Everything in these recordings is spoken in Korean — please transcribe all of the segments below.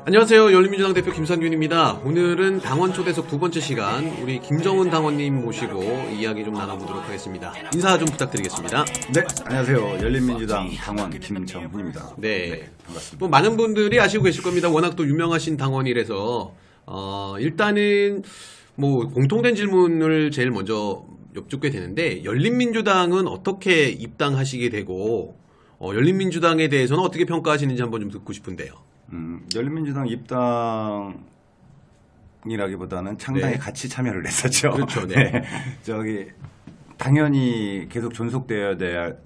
안녕하세요. 열린민주당 대표 김상균입니다. 오늘은 당원 초대석 두 번째 시간 우리 김정은 당원님 모시고 이야기 좀 나눠보도록 하겠습니다. 인사 좀 부탁드리겠습니다. 네, 안녕하세요. 열린민주당 당원 김정훈입니다. 네, 반갑습니다. 뭐 많은 분들이 아시고 계실 겁니다. 워낙 또 유명하신 당원이라서 일단은 뭐 공통된 질문을 제일 먼저 여쭙게 되는데 열린민주당은 어떻게 입당하시게 되고 열린민주당에 대해서는 어떻게 평가하시는지 한번 좀 듣고 싶은데요. 열린민주당 입당이라기보다는 창당에 네. 같이 참여를 했었죠. 그렇죠, 네. 당연히 계속 존속되어야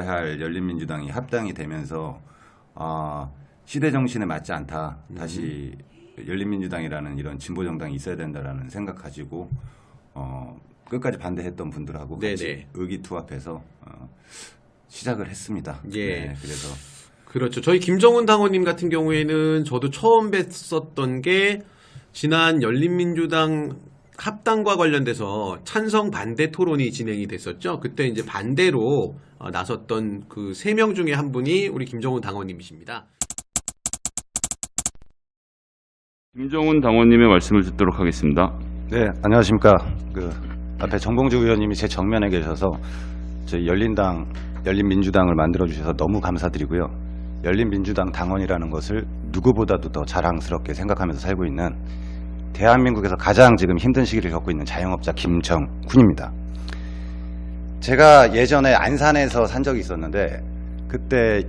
할 열린민주당이 합당이 되면서 시대 정신에 맞지 않다. 다시 열린민주당이라는 이런 진보 정당이 있어야 된다라는 생각 가지고 끝까지 반대했던 분들하고 같이 네네. 의기투합해서 시작을 했습니다. 예. 네, 그래서 그렇죠. 저희 김정은 당원님 같은 경우에는 저도 처음 뵀었던 게 지난 열린민주당 합당과 관련돼서 찬성 반대 토론이 진행이 됐었죠. 그때 이제 반대로 나섰던 그 3명 중에 한 분이 우리 김정은 당원님이십니다. 김정은 당원님의 말씀을 듣도록 하겠습니다. 네, 안녕하십니까. 앞에 정봉주 의원님이 제 정면에 계셔서 저희 열린민주당을 만들어 주셔서 너무 감사드리고요. 열린민주당 당원이라는 것을 누구보다도 더 자랑스럽게 생각하면서 살고 있는 대한민국에서 가장 지금 힘든 시기를 겪고 있는 자영업자 김정훈입니다. 제가 예전에 안산에서 산 적이 있었는데 그때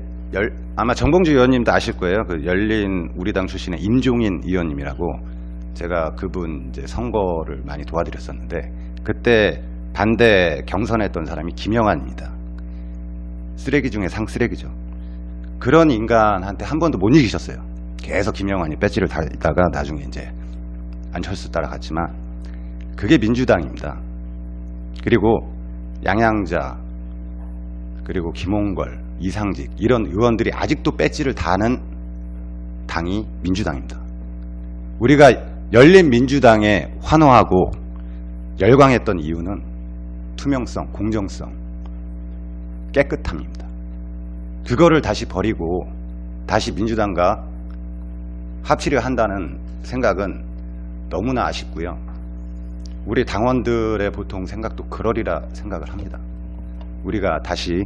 아마 정봉주 의원님도 아실 거예요. 그 열린 우리당 출신의 임종인 의원님이라고 제가 그분 이제 선거를 많이 도와드렸었는데 그때 반대 경선했던 사람이 김영환입니다. 쓰레기 중에 상쓰레기죠. 그런 인간한테 한 번도 못 이기셨어요. 계속 김영환이 배지를 달다가 나중에 이제 안철수 따라갔지만 그게 민주당입니다. 그리고 양양자 그리고 김홍걸, 이상직 이런 의원들이 아직도 배지를 다는 당이 민주당입니다. 우리가 열린민주당에 환호하고 열광했던 이유는 투명성, 공정성, 깨끗함입니다. 그거를 다시 버리고 다시 민주당과 합치려 한다는 생각은 너무나 아쉽고요. 우리 당원들의 보통 생각도 그러리라 생각을 합니다. 우리가 다시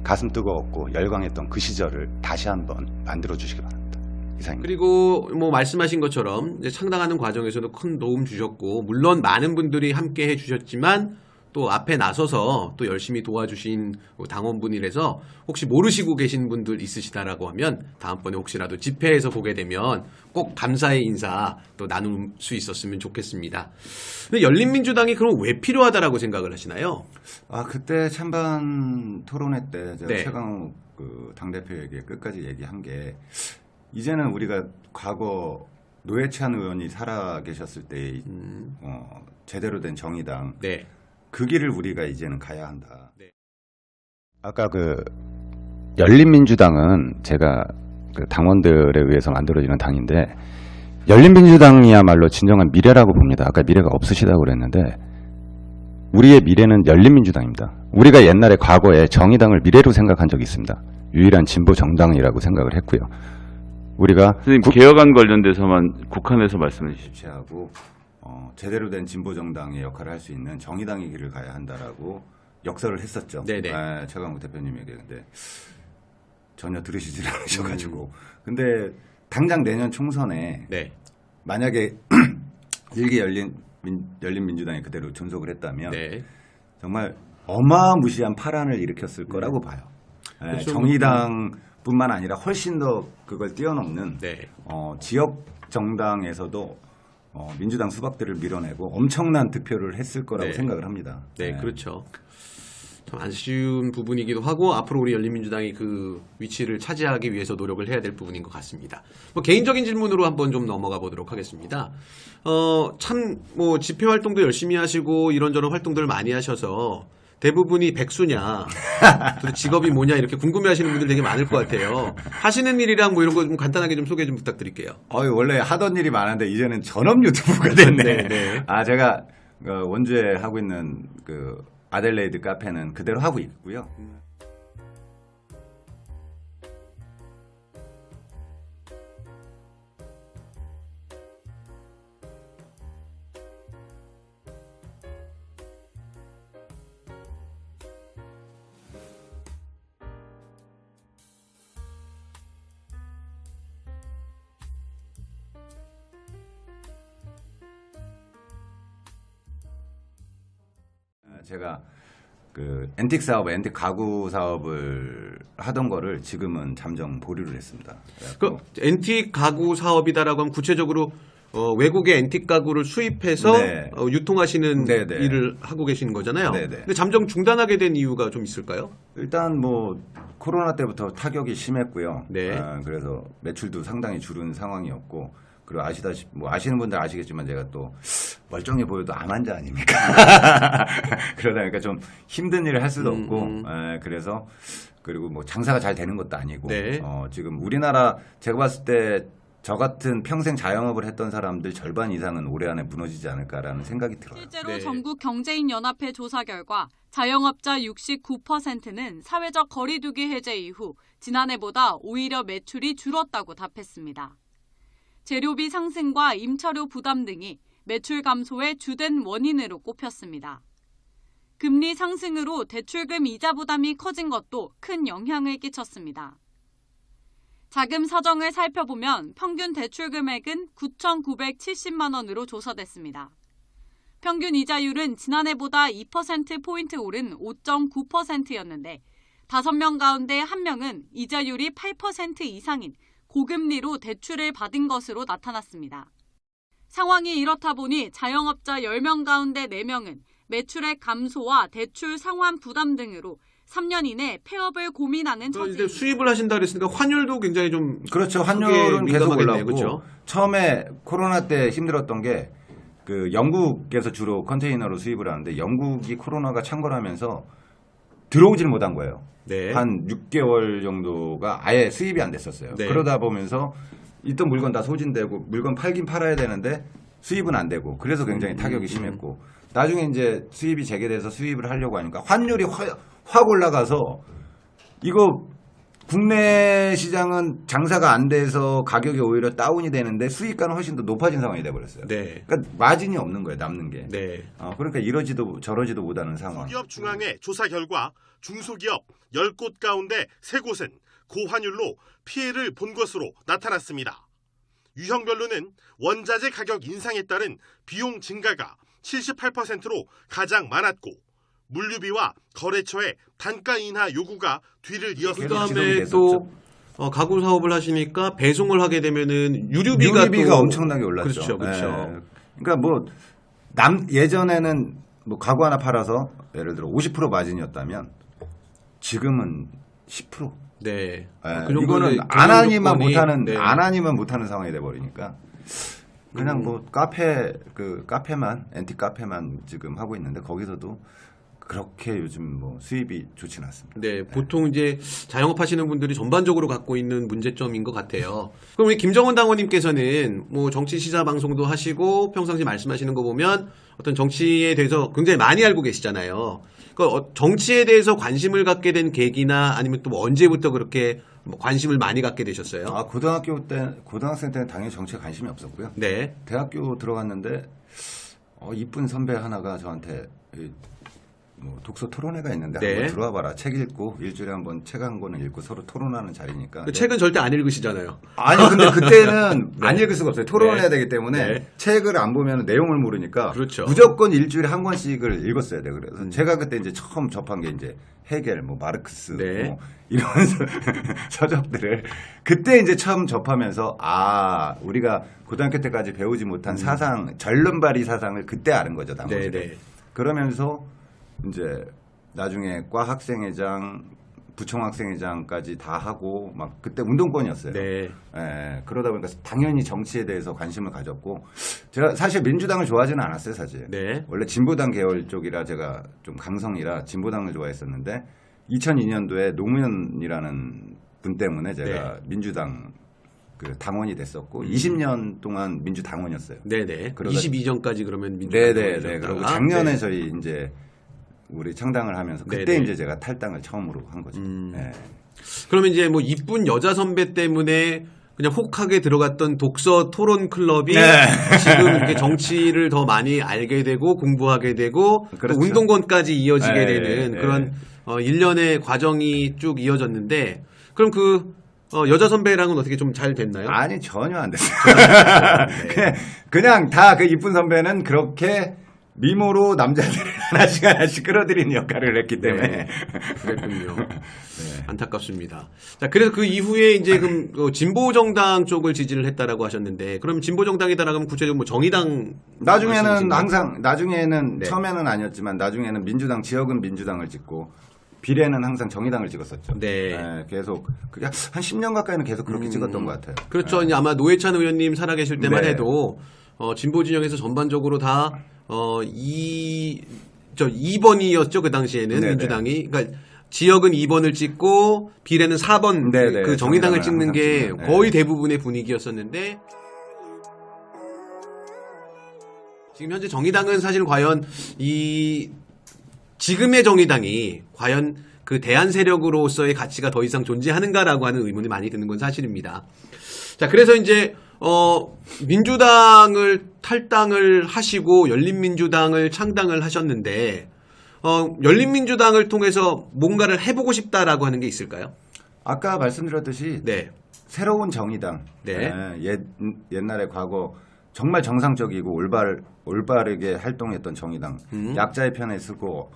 가슴 뜨거웠고 열광했던 그 시절을 다시 한번 만들어 주시기 바랍니다. 이상입니다. 그리고 뭐 말씀하신 것처럼 이제 창당하는 과정에서도 큰 도움 주셨고 물론 많은 분들이 함께 해주셨지만 또 앞에 나서서 또 열심히 도와주신 당원분이라서 혹시 모르시고 계신 분들 있으시다라고 하면 다음번에 혹시라도 집회에서 보게 되면 꼭 감사의 인사 또 나눌 수 있었으면 좋겠습니다. 근데 열린민주당이 그럼 왜 필요하다라고 생각을 하시나요? 그때 찬반 토론회 때 제가 네. 최강욱 당대표에게 끝까지 얘기한 게 이제는 우리가 과거 노회찬 의원이 살아 계셨을 때 제대로 된 정의당 네. 그 길을 우리가 이제는 가야 한다. 네. 아까 열린민주당은 제가 당원들에 의해서 만들어지는 당인데 열린민주당이야말로 진정한 미래라고 봅니다. 아까 미래가 없으시다고 그랬는데 우리의 미래는 열린민주당입니다. 우리가 옛날에 과거에 정의당을 미래로 생각한 적이 있습니다. 유일한 진보 정당이라고 생각을 했고요. 우리가 선생님, 개혁안 관련돼서만 국한에서 말씀해 주십시오. 주체하고 제대로 된 진보 정당의 역할을 할 수 있는 정의당의 길을 가야 한다라고 역설을 했었죠. 네네. 최강욱 대표님에게. 근데 전혀 들으시질 않으셔가지고. 근데 당장 내년 총선에 네. 만약에 일개 열린민주당이 그대로 존속을 했다면 네. 정말 어마무시한 파란을 일으켰을 거라고 봐요. 그렇죠. 정의당뿐만 아니라 훨씬 더 그걸 뛰어넘는 네. 지역 정당에서도 민주당 수박들을 밀어내고 엄청난 득표를 했을 거라고 네. 생각을 합니다. 네, 그렇죠. 참 아쉬운 부분이기도 하고 앞으로 우리 열린민주당이 그 위치를 차지하기 위해서 노력을 해야 될 부분인 것 같습니다. 뭐 개인적인 질문으로 한번 좀 넘어가 보도록 하겠습니다. 참 뭐 집회 활동도 열심히 하시고 이런저런 활동들을 많이 하셔서 대부분이 백수냐, 또 직업이 뭐냐 이렇게 궁금해하시는 분들 되게 많을 것 같아요. 하시는 일이랑 뭐 이런 거 좀 간단하게 좀 소개 좀 부탁드릴게요. 원래 하던 일이 많은데 이제는 전업 유튜브가 됐네. 네, 네. 제가 원주에 하고 있는 그 아델레이드 카페는 그대로 하고 있고요. 제가 그 앤틱 사업, 앤틱 가구 사업을 하던 거를 지금은 잠정 보류를 했습니다. 그 앤틱 가구 사업이다라고 하면 구체적으로 외국의 앤틱 가구를 수입해서 네. 유통하시는 네네. 일을 하고 계시는 거잖아요. 네네. 근데 잠정 중단하게 된 이유가 좀 있을까요? 일단 뭐 코로나 때부터 타격이 심했고요. 네. 그래서 매출도 상당히 줄은 상황이었고, 그리고 뭐 아시는 분들 아시겠지만 제가 또 멀쩡해 보여도 암 환자 아닙니까? 그러다 보니까 좀 힘든 일을 할 수도 없고, 그래서 그리고 뭐 장사가 잘 되는 것도 아니고, 네. 지금 우리나라 제가 봤을 때 저 같은 평생 자영업을 했던 사람들 절반 이상은 올해 안에 무너지지 않을까라는 생각이 들어요. 실제로 네. 전국경제인연합회 조사 결과 자영업자 69%는 사회적 거리두기 해제 이후 지난해보다 오히려 매출이 줄었다고 답했습니다. 재료비 상승과 임차료 부담 등이 매출 감소의 주된 원인으로 꼽혔습니다. 금리 상승으로 대출금 이자 부담이 커진 것도 큰 영향을 끼쳤습니다. 자금 사정을 살펴보면 평균 대출 금액은 9,970만 원으로 조사됐습니다. 평균 이자율은 지난해보다 2%포인트 오른 5.9%였는데 5명 가운데 1명은 이자율이 8% 이상인 고금리로 대출을 받은 것으로 나타났습니다. 상황이 이렇다 보니 자영업자 10명 가운데 4명은 매출의 감소와 대출 상환 부담 등으로 3년 이내 폐업을 고민하는 이제 처지입니다. 수입을 하신다 그랬으니까 환율도 굉장히 좀 그렇죠. 환율은 계속 민감하겠네요. 올랐고, 그렇죠? 처음에 코로나 때 힘들었던 게 그 영국에서 주로 컨테이너로 수입을 하는데 영국이 코로나가 창궐하면서 들어오질 못한 거예요. 네. 한 6개월 정도가 아예 수입이 안 됐었어요. 네. 그러다 보면서 있던 물건 다 소진되고 물건 팔긴 팔아야 되는데 수입은 안 되고 그래서 굉장히 타격이 심했고 나중에 이제 수입이 재개돼서 수입을 하려고 하니까 환율이 확 올라가서 이거 국내 시장은 장사가 안 돼서 가격이 오히려 다운이 되는데 수익가는 훨씬 더 높아진 상황이 돼버렸어요. 네. 그러니까 마진이 없는 거예요, 남는 게. 네. 그러니까 이러지도 저러지도 못하는 상황. 소기업 중앙회 조사 결과 중소기업 10곳 가운데 3곳은 고환율로 피해를 본 것으로 나타났습니다. 유형별로는 원자재 가격 인상에 따른 비용 증가가 78%로 가장 많았고 물류비와 거래처의 단가 인하 요구가 뒤를 이었습니다. 그다음에 또 가구 사업을 하시니까 배송을 하게 되면은 유류비가 또 엄청나게 올랐죠. 그렇죠, 그렇죠. 예. 그러니까 뭐 예전에는 뭐 가구 하나 팔아서 예를 들어 50% 마진이었다면 지금은 10%. 네. 예. 그 정도는 이거는 경영 안 하니만 조건이, 못하는 네. 안 하니만 못하는 상황이 돼 버리니까 그냥 뭐 카페만 앤틱 카페만 지금 하고 있는데 거기서도 그렇게 요즘 뭐 수입이 좋지는 않습니다. 네, 보통 이제 자영업 하시는 분들이 전반적으로 갖고 있는 문제점인 것 같아요. 그럼 우리 김정은 당원님께서는 뭐 정치 시사 방송도 하시고 평상시 말씀하시는 거 보면 어떤 정치에 대해서 굉장히 많이 알고 계시잖아요. 그러니까 정치에 대해서 관심을 갖게 된 계기나 아니면 또 언제부터 그렇게 뭐 관심을 많이 갖게 되셨어요? 고등학생 때는 당연히 정치에 관심이 없었고요. 네. 대학교 들어갔는데 이쁜 선배 하나가 저한테 뭐 독서 토론회가 있는데 네. 한번 들어와 봐라. 책 읽고 일주일에 한번 책 한 권을 읽고 서로 토론하는 자리니까. 그 책은 절대 안 읽으시잖아요. 아니 근데 그때는 안 읽을 수가 없어요. 토론해야 네. 되기 때문에 네. 책을 안 보면 내용을 모르니까 그렇죠. 무조건 일주일에 한 권씩을 읽었어야 돼요. 그래서 제가 그때 이제 처음 접한 게 이제 헤겔, 뭐 마르크스, 네. 뭐 이런 서적들을 그때 이제 처음 접하면서 우리가 고등학교 때까지 배우지 못한 사상, 전론발이 사상을 그때 아는 거죠, 당시에. 네. 그러면서 이제 나중에 과 학생회장, 부총 학생회장까지 다 하고 막 그때 운동권이었어요. 네. 예, 그러다 보니까 당연히 정치에 대해서 관심을 가졌고 제가 사실 민주당을 좋아하지는 않았어요, 사실. 네. 원래 진보당 계열 쪽이라 제가 좀 감성이라 진보당을 좋아했었는데 2002년도에 노무현이라는 분 때문에 제가 민주당 그 당원이 됐었고 20년 동안 민주당원이었어요. 네네. 그러다- 22전까지 그러면 민주당 네네네. 그리고 작년에 저희 이제 우리 창당을 하면서 그때 네네. 이제 제가 탈당을 처음으로 한 거죠. 네. 그러면 이제 뭐 이쁜 여자 선배 때문에 그냥 혹하게 들어갔던 독서 토론 클럽이 지금 이렇게 정치를 더 많이 알게 되고 공부하게 되고 그렇죠. 또 운동권까지 이어지게 네, 되는 네. 그런 일련의 과정이 쭉 이어졌는데 그럼 그 여자 선배랑은 어떻게 좀 잘 됐나요? 아니 전혀 안 됐어요. 그냥 다 그 이쁜 선배는 그렇게 미모로 남자들을 하나씩 끌어들이는 역할을 했기 때문에 네. 그랬군요. 안타깝습니다. 자, 그래서 그 이후에 이제 진보 정당 쪽을 지지를 했다라고 하셨는데, 그럼 진보 정당이다라고 하면 구체적으로 뭐 정의당 나중에는 네. 처음에는 아니었지만 나중에는 민주당 지역은 민주당을 찍고 비례는 항상 정의당을 찍었었죠. 네. 계속 그게 한 10년 가까이는 계속 그렇게 찍었던 것 같아요. 그렇죠. 이제 아마 노회찬 의원님 살아계실 때만 네. 해도 진보 진영에서 전반적으로 다 2번이었죠. 그 당시에는 네네. 민주당이. 그러니까 지역은 2번을 찍고 비례는 4번 네네. 그 정의당을 찍는 게 찍는, 네. 거의 대부분의 분위기였었는데, 지금 현재 정의당은 사실 과연 지금의 정의당이 과연 그 대안 세력으로서의 가치가 더 이상 존재하는가라고 하는 의문이 많이 드는 건 사실입니다. 자, 그래서 이제 민주당을 탈당을 하시고 열린민주당을 창당을 하셨는데, 열린민주당을 통해서 뭔가를 해보고 싶다라고 하는 게 있을까요? 아까 말씀드렸듯이 네. 새로운 정의당, 네. 옛날에 과거 정말 정상적이고 올바르게 활동했던 정의당, 약자의 편에 서고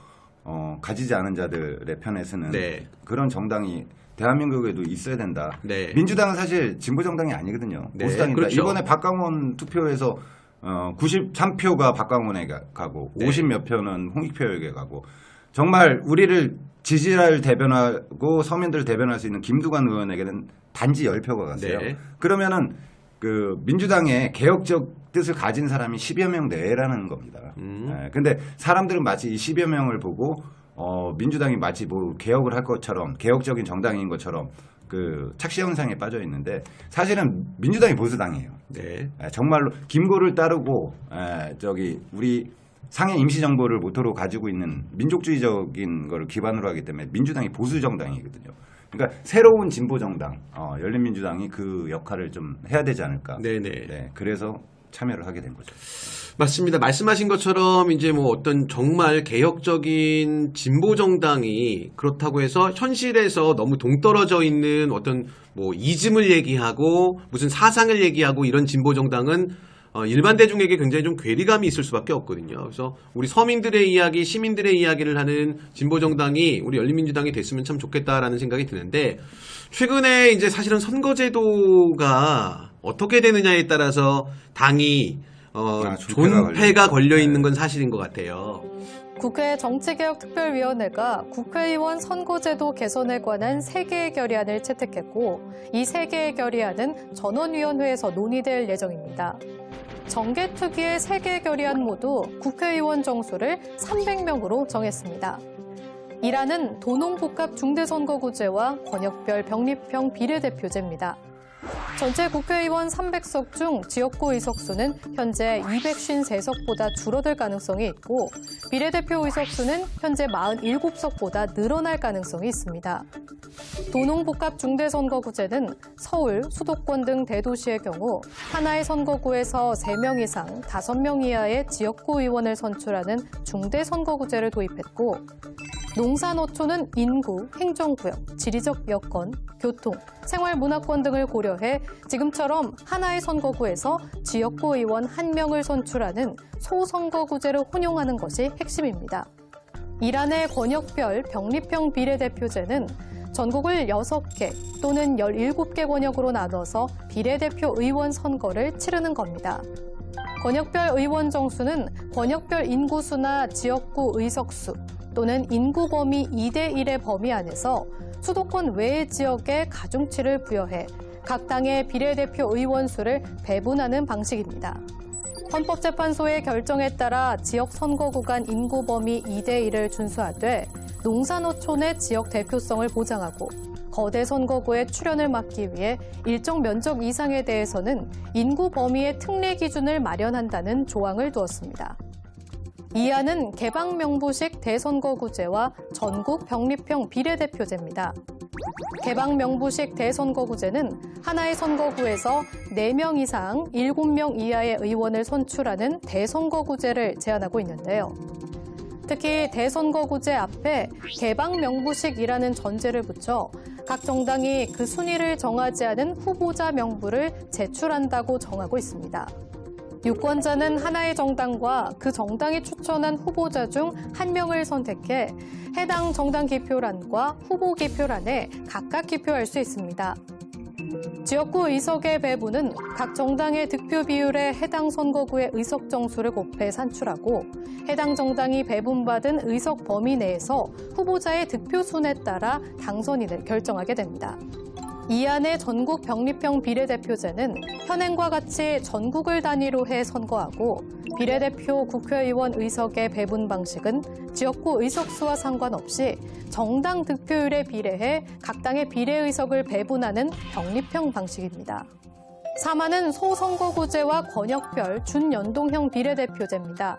가지지 않은 자들의 편에 서는 네. 그런 정당이 대한민국에도 있어야 된다. 네. 민주당은 사실 진보 정당이 아니거든요. 네, 보수당입니다. 그렇죠. 이번에 박강원 투표에서 93표가 박강원에게 가고 네. 50몇 표는 홍익표에게 가고, 정말 우리를 지지를 대변하고 서민들을 대변할 수 있는 김두관 의원에게는 단지 10표가 갔어요. 네. 그러면은 그 민주당의 개혁적 뜻을 가진 사람이 10여 명 내라는 겁니다. 근데 사람들은 마치 이 10여 명을 보고 민주당이 마치 뭐 개혁을 할 것처럼, 개혁적인 정당인 것처럼 그 착시 현상에 빠져 있는데, 사실은 민주당이 보수당이에요. 네. 정말로 김고를 따르고 우리 상해 임시정부를 모토로 가지고 있는 민족주의적인 거를 기반으로 하기 때문에 민주당이 보수 정당이거든요. 그러니까 새로운 진보 정당, 열린민주당이 그 역할을 좀 해야 되지 않을까. 네네. 네, 그래서 참여를 하게 된 거죠. 맞습니다. 말씀하신 것처럼 이제 뭐 어떤 정말 개혁적인 진보 정당이 그렇다고 해서 현실에서 너무 동떨어져 있는 어떤 뭐 이즘을 얘기하고 무슨 사상을 얘기하고 이런 진보 정당은 일반 대중에게 굉장히 좀 괴리감이 있을 수밖에 없거든요. 그래서 우리 서민들의 이야기, 시민들의 이야기를 하는 진보 정당이 우리 열린민주당이 됐으면 참 좋겠다라는 생각이 드는데, 최근에 이제 사실은 선거제도가 어떻게 되느냐에 따라서 당이 존폐가 걸려 있는 건 사실인 것 같아요. 국회 정치개혁특별위원회가 국회의원 선거제도 개선에 관한 3개의 결의안을 채택했고, 이 3개의 결의안은 전원위원회에서 논의될 예정입니다. 정개특위의 3개 결의안 모두 국회의원 정수를 300명으로 정했습니다. 이란은 도농복합 중대선거구제와 권역별 병립형 비례대표제입니다. 전체 국회의원 300석 중 지역구 의석수는 현재 253석보다 줄어들 가능성이 있고, 비례대표 의석수는 현재 47석보다 늘어날 가능성이 있습니다. 도농복합 중대선거구제는 서울, 수도권 등 대도시의 경우 하나의 선거구에서 3명 이상 5명 이하의 지역구 의원을 선출하는 중대선거구제를 도입했고, 농산어촌은 인구, 행정구역, 지리적 여건, 교통, 생활문화권 등을 고려해 지금처럼 하나의 선거구에서 지역구 의원 1명을 선출하는 소선거구제를 혼용하는 것이 핵심입니다. 이란의 권역별 병립형 비례대표제는 전국을 6개 또는 17개 권역으로 나눠서 비례대표 의원 선거를 치르는 겁니다. 권역별 의원 정수는 권역별 인구수나 지역구 의석수 또는 인구 범위 2대1의 범위 안에서 수도권 외의 지역에 가중치를 부여해 각 당의 비례대표 의원 수를 배분하는 방식입니다. 헌법재판소의 결정에 따라 지역 선거구 간 인구 범위 2대1을 준수하되 농산어촌의 지역 대표성을 보장하고, 거대 선거구의 출현을 막기 위해 일정 면적 이상에 대해서는 인구 범위의 특례 기준을 마련한다는 조항을 두었습니다. 이 안은 개방명부식 대선거구제와 전국 병립형 비례대표제입니다. 개방명부식 대선거구제는 하나의 선거구에서 4명 이상 7명 이하의 의원을 선출하는 대선거구제를 제안하고 있는데요. 특히 대선거구제 앞에 개방명부식이라는 전제를 붙여 각 정당이 그 순위를 정하지 않은 후보자 명부를 제출한다고 정하고 있습니다. 유권자는 하나의 정당과 그 정당이 추천한 후보자 중 한 명을 선택해 해당 정당 기표란과 후보 기표란에 각각 기표할 수 있습니다. 지역구 의석의 배분은 각 정당의 득표 비율에 해당 선거구의 의석 정수를 곱해 산출하고 해당 정당이 배분받은 의석 범위 내에서 후보자의 득표 순에 따라 당선인을 결정하게 됩니다. 이 안의 전국 병립형 비례대표제는 현행과 같이 전국을 단위로 해 선거하고 비례대표 국회의원 의석의 배분 방식은 지역구 의석수와 상관없이 정당 득표율에 비례해 각 당의 비례의석을 배분하는 병립형 방식입니다. 3안은 소선거구제와 권역별 준연동형 비례대표제입니다.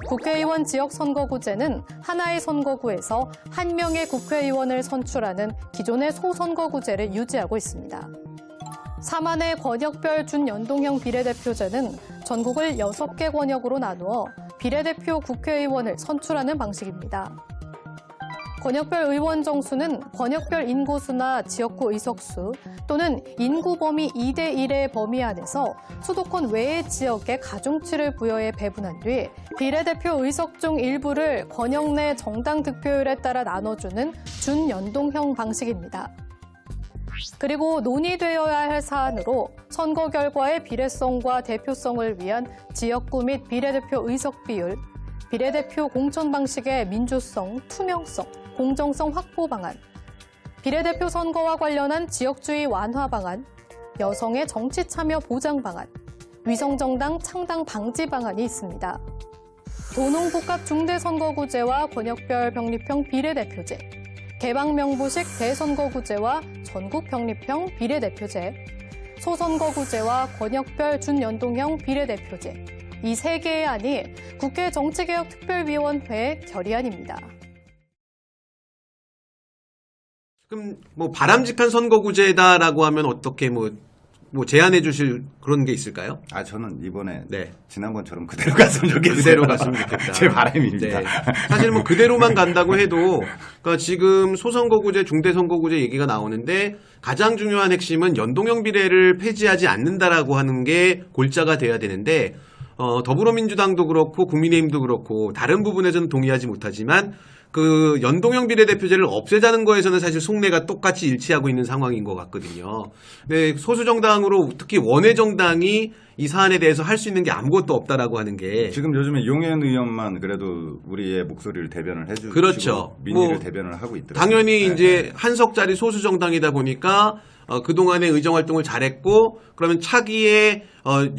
국회의원 지역선거구제는 하나의 선거구에서 한 명의 국회의원을 선출하는 기존의 소선거구제를 유지하고 있습니다. 3안의 권역별 준연동형 비례대표제는 전국을 6개 권역으로 나누어 비례대표 국회의원을 선출하는 방식입니다. 권역별 의원 정수는 권역별 인구수나 지역구 의석수 또는 인구 범위 2대 1의 범위 안에서 수도권 외의 지역에 가중치를 부여해 배분한 뒤 비례대표 의석 중 일부를 권역 내 정당 득표율에 따라 나눠주는 준연동형 방식입니다. 그리고 논의되어야 할 사안으로 선거 결과의 비례성과 대표성을 위한 지역구 및 비례대표 의석 비율, 비례대표 공천 방식의 민주성, 투명성, 공정성 확보 방안, 비례대표 선거와 관련한 지역주의 완화 방안, 여성의 정치 참여 보장 방안, 위성정당 창당 방지 방안이 있습니다. 도농복합 중대선거구제와 권역별 병립형 비례대표제, 개방명부식 대선거구제와 전국병립형 비례대표제, 소선거구제와 권역별 준연동형 비례대표제, 이 3개의 안이 국회 정치개혁특별위원회의 결의안입니다. 그럼 뭐 바람직한 선거구제다라고 하면 어떻게 뭐 제안해 주실 그런 게 있을까요? 아, 저는 이번에 네. 지난번처럼 그대로 갔으면 좋겠어요. 그대로 갔으면 좋겠다. 제 바람입니다. 네. 사실 뭐 그대로만 간다고 해도 그러니까 지금 소선거구제, 중대선거구제 얘기가 나오는데 가장 중요한 핵심은 연동형 비례를 폐지하지 않는다라고 하는 게 골자가 돼야 되는데 더불어민주당도 그렇고 국민의힘도 그렇고 다른 부분에서는 동의하지 못하지만 그 연동형 비례대표제를 없애자는 거에서는 사실 속내가 똑같이 일치하고 있는 상황인 것 같거든요. 근데 소수정당으로 특히 원외정당이 이 사안에 대해서 할 수 있는 게 아무것도 없다라고 하는 게 지금 요즘에 용해인 의원만 그래도 우리의 목소리를 대변을 해주고 그렇죠. 민의를 뭐 대변을 하고 있더라고요. 당연히 네. 이제 한석짜리 소수정당이다 보니까 그동안의 의정활동을 잘했고 그러면 차기에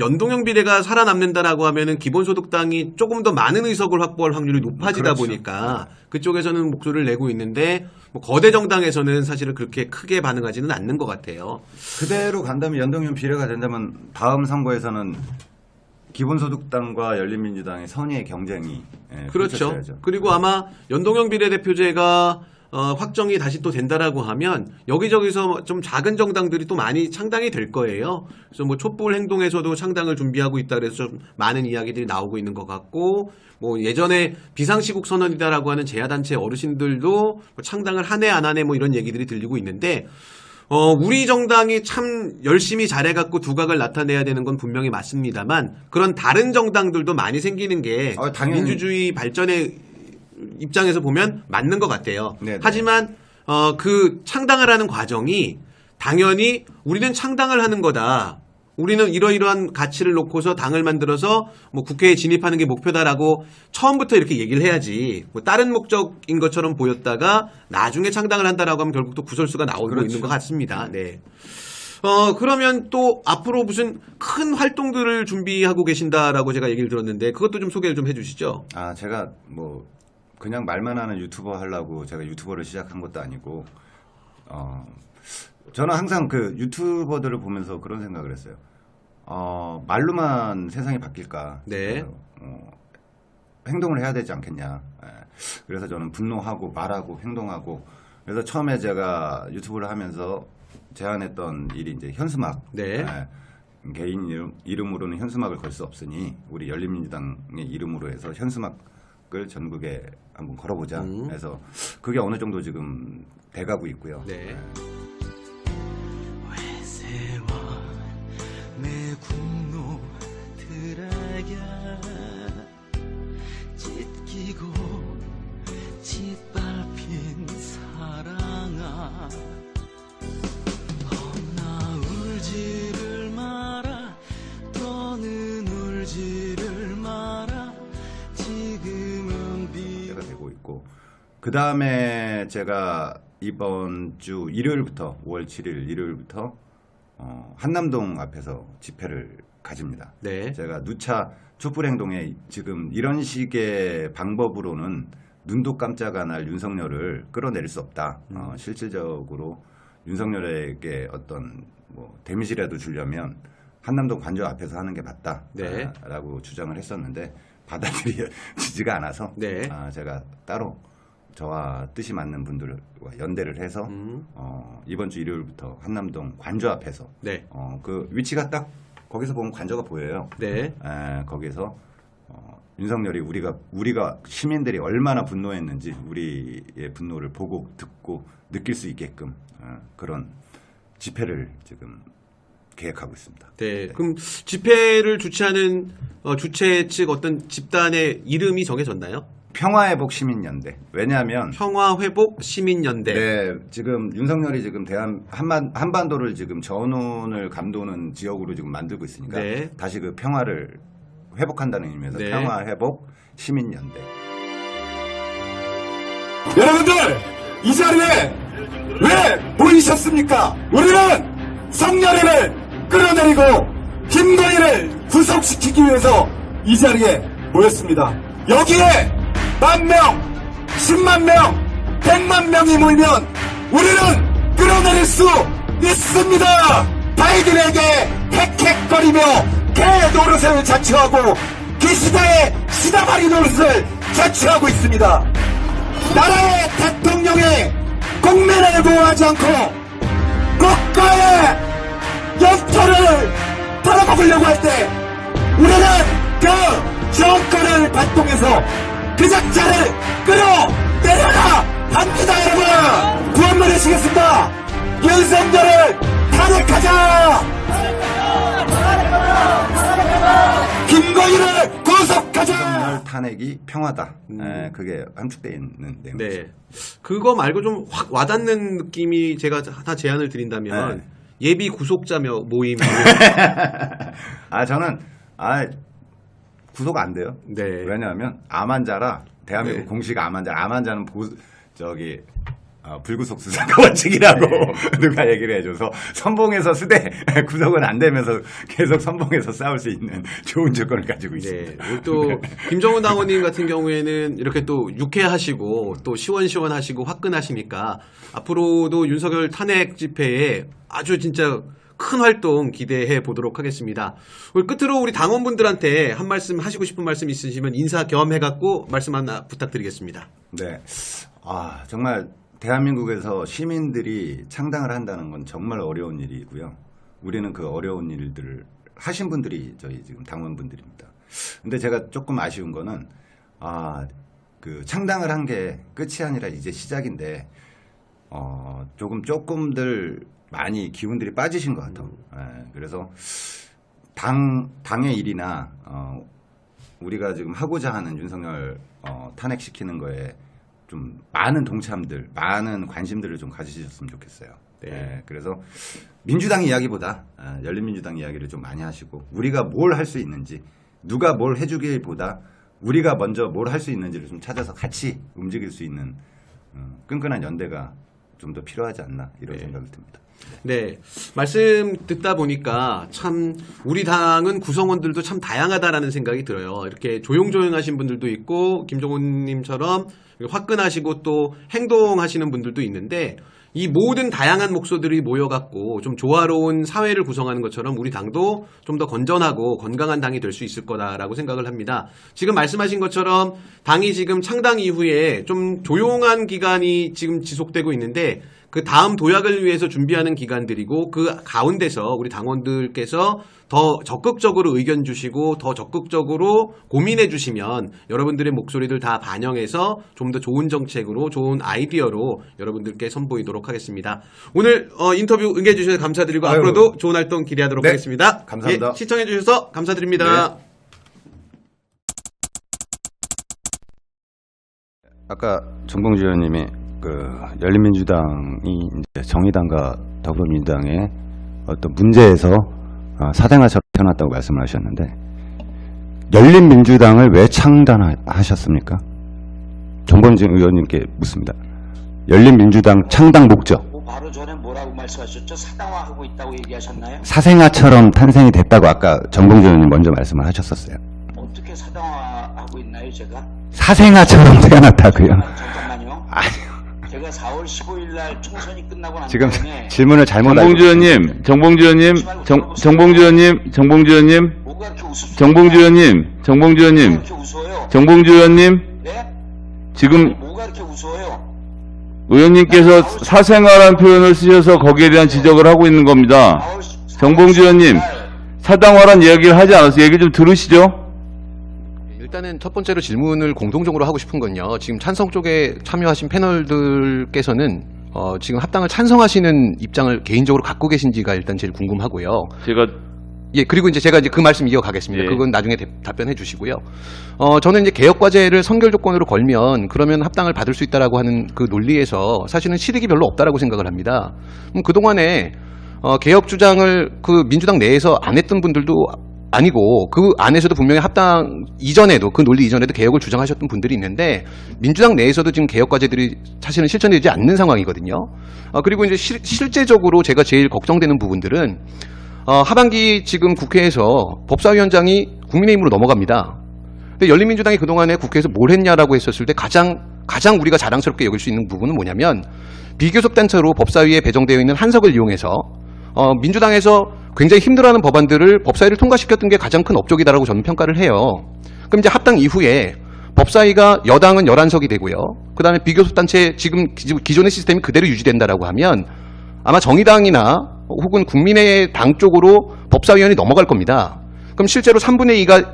연동형 비례가 살아남는다라고 하면은 기본소득당이 조금 더 많은 의석을 확보할 확률이 높아지다 그렇죠. 보니까 그쪽에서는 목소리를 내고 있는데 뭐 거대 정당에서는 사실은 그렇게 크게 반응하지는 않는 것 같아요. 그대로 간다면 연동형 비례가 된다면 다음 선거에서는 기본소득당과 열린민주당의 선의의 경쟁이 그렇죠. 펼쳐져야죠. 그리고 아마 연동형 비례대표제가 확정이 다시 또 된다라고 하면 여기저기서 좀 작은 정당들이 또 많이 창당이 될 거예요. 그래서 뭐 촛불 행동에서도 창당을 준비하고 있다 그래서 좀 많은 이야기들이 나오고 있는 것 같고 뭐 예전에 비상시국 선언이다라고 하는 제야단체 어르신들도 뭐 창당을 하네 안 하네 뭐 이런 얘기들이 들리고 있는데 우리 정당이 참 열심히 잘해갖고 두각을 나타내야 되는 건 분명히 맞습니다만 그런 다른 정당들도 많이 생기는 게 당연히. 민주주의 발전의 입장에서 보면 맞는 것 같아요. 네네. 하지만 그 창당을 하는 과정이 당연히 우리는 창당을 하는 거다. 우리는 이러이러한 가치를 놓고서 당을 만들어서 뭐 국회에 진입하는 게 목표다라고 처음부터 이렇게 얘기를 해야지. 뭐 다른 목적인 것처럼 보였다가 나중에 창당을 한다라고 하면 결국 또 구설수가 나오고 그렇죠. 있는 것 같습니다. 네. 그러면 또 앞으로 무슨 큰 활동들을 준비하고 계신다라고 제가 얘기를 들었는데 그것도 좀 소개를 좀 해주시죠. 아, 제가 뭐 그냥 말만 하는 유튜버 하려고 제가 유튜버를 시작한 것도 아니고 저는 항상 그 유튜버들을 보면서 그런 생각을 했어요. 말로만 세상이 바뀔까? 네. 행동을 해야 되지 않겠냐? 그래서 저는 분노하고 말하고 행동하고 그래서 처음에 제가 유튜브를 하면서 제안했던 일이 이제 현수막. 네. 개인 이름으로는 현수막을 걸 수 없으니 우리 열린민주당의 이름으로 해서 현수막을 전국에 한번 걸어보자. 해서 그게 어느 정도 지금 돼가고 있고요. 네. 회세와 내 국로 그들에게 찢기고 짓밟힌 사랑아 나 울지를 마라 너는 울지를 마라 지금은 가 되고 있고 그 다음에 제가 이번 주 일요일부터 5월 7일 일요일부터 한남동 앞에서 집회를 가집니다. 네. 제가 누차 촛불행동에 지금 이런 식의 방법으로는 눈도 깜짝 안 할 윤석열을 끌어내릴 수 없다. 실질적으로 윤석열에게 어떤 뭐 데미지라도 주려면 한남동 관저 앞에서 하는 게 맞다. 네. 라고 주장을 했었는데 받아들여지지가 않아서 네. 제가 따로 저와 뜻이 맞는 분들과 연대를 해서 이번 주 일요일부터 한남동 관저 앞에서 네. 그 위치가 딱 거기서 보면 관저가 보여요. 네. 거기서 윤석열이 우리가 시민들이 얼마나 분노했는지 우리의 분노를 보고 듣고 느낄 수 있게끔 그런 집회를 지금 계획하고 있습니다. 네. 그럼 집회를 주최하는 주최 측 어떤 집단의 이름이 정해졌나요? 평화회복 시민연대. 왜냐하면 평화회복 시민연대. 네, 지금 윤석열이 지금 한반도를 지금 전운을 감도는 지역으로 지금 만들고 있으니까 네. 다시 그 평화를 회복한다는 의미에서 네. 평화회복 시민연대. 여러분들 이 자리에 왜 모이셨습니까? 우리는 성렬이를 끌어내리고 김건희를 구속시키기 위해서 이 자리에 모였습니다. 여기에 10,000명, 10만 명, 100만 명이 모이면 우리는 끌어내릴 수 있습니다. 바이든에게 헥헥거리며 개 노릇을 자처하고 기시다의 시다바리 노릇을 자처하고 있습니다. 나라의 대통령의 공면을 보호하지 않고 국가의 영토를 털어먹으려고 할 때 우리는 그 정권을 발동해서 그 작자를 끌어내려라 합니다. 여러분 구원만 해주시겠습니다. 윤석열을 탄핵하자. 김건희를 구속하자. 윤석열 탄핵이 평화다. 그게 함축되어 있는 내용이죠. 네. 그거 말고 좀 확 와닿는 느낌이 제가 하나 제안을 드린다면 네. 예비 구속자 모임. 저는 구속 안 돼요. 네. 왜냐하면 암 환자라 대한민국 네. 공식 암 환자, 암 환자는 불구속 수사가 원칙이라고 누가 얘기를 해줘서 선봉에서 쓰되 구속은 안 되면서 계속 선봉에서 싸울 수 있는 좋은 조건을 가지고 있습니다. 네. 또 김정은 당원님 같은 경우에는 이렇게 또 유쾌하시고 또 시원시원하시고 화끈하시니까 앞으로도 윤석열 탄핵 집회에 아주 진짜 큰 활동 기대해 보도록 하겠습니다. 오늘 끝으로 우리 당원분들한테 한 말씀 하시고 싶은 말씀 있으시면 인사 겸 해갖고 말씀 하나 부탁드리겠습니다. 네. 정말 대한민국에서 시민들이 창당을 한다는 건 정말 어려운 일이고요. 우리는 그 어려운 일들을 하신 분들이 저희 지금 당원분들입니다. 근데 제가 조금 아쉬운 거는 그 창당을 한 게 끝이 아니라 이제 시작인데 조금들 많이 기운들이 빠지신 것 같아요. 그래서 당의 일이나 우리가 지금 하고자 하는 윤석열 탄핵시키는 거에 좀 많은 동참들, 많은 관심들을 좀 가지셨으면 좋겠어요. 네. 그래서 민주당 이야기보다 열린민주당 이야기를 좀 많이 하시고 우리가 뭘 할 수 있는지 누가 뭘 해주기보다 우리가 먼저 뭘 할 수 있는지를 좀 찾아서 같이 움직일 수 있는 끈끈한 연대가 좀 더 필요하지 않나 이런 생각이 듭니다. 네. 말씀 듣다 보니까 참 우리 당은 구성원들도 참 다양하다라는 생각이 들어요. 이렇게 조용조용하신 분들도 있고 김종훈님처럼 화끈하시고 또 행동하시는 분들도 있는데 이 모든 다양한 목소들이 모여갖고 좀 조화로운 사회를 구성하는 것처럼 우리 당도 좀 더 건전하고 건강한 당이 될 수 있을 거다라고 생각을 합니다. 지금 말씀하신 것처럼 당이 지금 창당 이후에 좀 조용한 기간이 지금 지속되고 있는데 그 다음 도약을 위해서 준비하는 기간들이고 그 가운데서 우리 당원들께서 더 적극적으로 의견 주시고 더 적극적으로 고민해 주시면 여러분들의 목소리들 다 반영해서 좀 더 좋은 정책으로 좋은 아이디어로 여러분들께 선보이도록 하겠습니다. 오늘 인터뷰 응해 주셔서 감사드리고 아유. 앞으로도 좋은 활동 기대하도록 네, 하겠습니다. 감사합니다. 예, 시청해 주셔서 감사드립니다. 아까 정봉주 의원님이 그 열린민주당이 이제 정의당과 더불어민주당의 어떤 문제에서 사생아처럼 태어났다고 말씀을 하셨는데 열린민주당을 왜 창단하셨습니까? 정봉주 의원님께 묻습니다. 열린민주당 창당 목적. 바로 전에 뭐라고 말씀하셨죠? 사당화하고 있다고 얘기하셨나요? 사생아처럼 탄생이 됐다고 아까 정봉주 의원님 먼저 말씀을 하셨었어요. 어떻게 사당화하고 있나요, 제가? 사생아처럼 태어났다고요? 잠깐만요. 아니요. 제가 4월 15일 날 총선이 끝나고 난 지금 다음에 질문을 잘못 알고 정봉주 의원님, 정봉주 의원님, 정봉주 의원님, 정봉주 의원님, 뭐가 이렇게 우습습니까? 정봉주 의원님, 정봉주 뭐가 의원님, 이렇게 우스워요? 정봉주 의원님, 네? 지금 뭐가 이렇게 우스워요? 의원님께서 사생아라는 표현을 쓰셔서 거기에 대한 지적을 하고 있는 겁니다. 4월 정봉주 의원님, 사당화란 이야기를 하지 않았어요. 얘기 좀 들으시죠. 일단은 첫 번째로 질문을 공동적으로 하고 싶은 건요. 지금 찬성 쪽에 참여하신 패널들께서는 지금 합당을 찬성하시는 입장을 개인적으로 갖고 계신지가 일단 제일 궁금하고요. 제가 예, 그리고 이제 제가 이제 그 말씀 이어가겠습니다. 예. 그건 나중에 답변해 주시고요. 저는 이제 개혁 과제를 선결 조건으로 걸면 그러면 합당을 받을 수 있다라고 하는 그 논리에서 사실은 실익이 별로 없다라고 생각을 합니다. 그동안에 개혁 주장을 그 민주당 내에서 안 했던 분들도 아니고 그 안에서도 분명히 합당 이전에도 그 논리 이전에도 개혁을 주장하셨던 분들이 있는데 민주당 내에서도 지금 개혁 과제들이 사실은 실천되지 않는 상황이거든요. 그리고 이제 실제적으로 제가 제일 걱정되는 부분들은 하반기 지금 국회에서 법사위원장이 국민의힘으로 넘어갑니다. 근데 열린민주당이 그동안에 국회에서 뭘 했냐라고 했었을 때 가장 우리가 자랑스럽게 여길 수 있는 부분은 뭐냐면 비교섭 단체로 법사위에 배정되어 있는 한석을 이용해서 민주당에서 굉장히 힘들어하는 법안들을 법사위를 통과시켰던 게 가장 큰 업적이다라고 저는 평가를 해요. 그럼 이제 합당 이후에 법사위가 여당은 11석이 되고요. 그 다음에 비교섭 단체 지금 기존의 시스템이 그대로 유지된다라고 하면 아마 정의당이나 혹은 국민의당 쪽으로 법사위원이 넘어갈 겁니다. 그럼 실제로 3분의 2가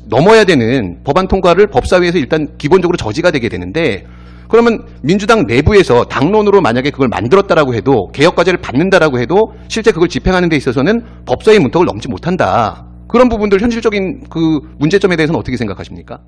넘어야 되는 법안 통과를 법사위에서 일단 기본적으로 저지가 되게 되는데 그러면 민주당 내부에서 당론으로 만약에 그걸 만들었다라고 해도 개혁 과제를 받는다라고 해도 실제 그걸 집행하는 데 있어서는 법사위 문턱을 넘지 못한다. 그런 부분들 현실적인 그 문제점에 대해서는 어떻게 생각하십니까?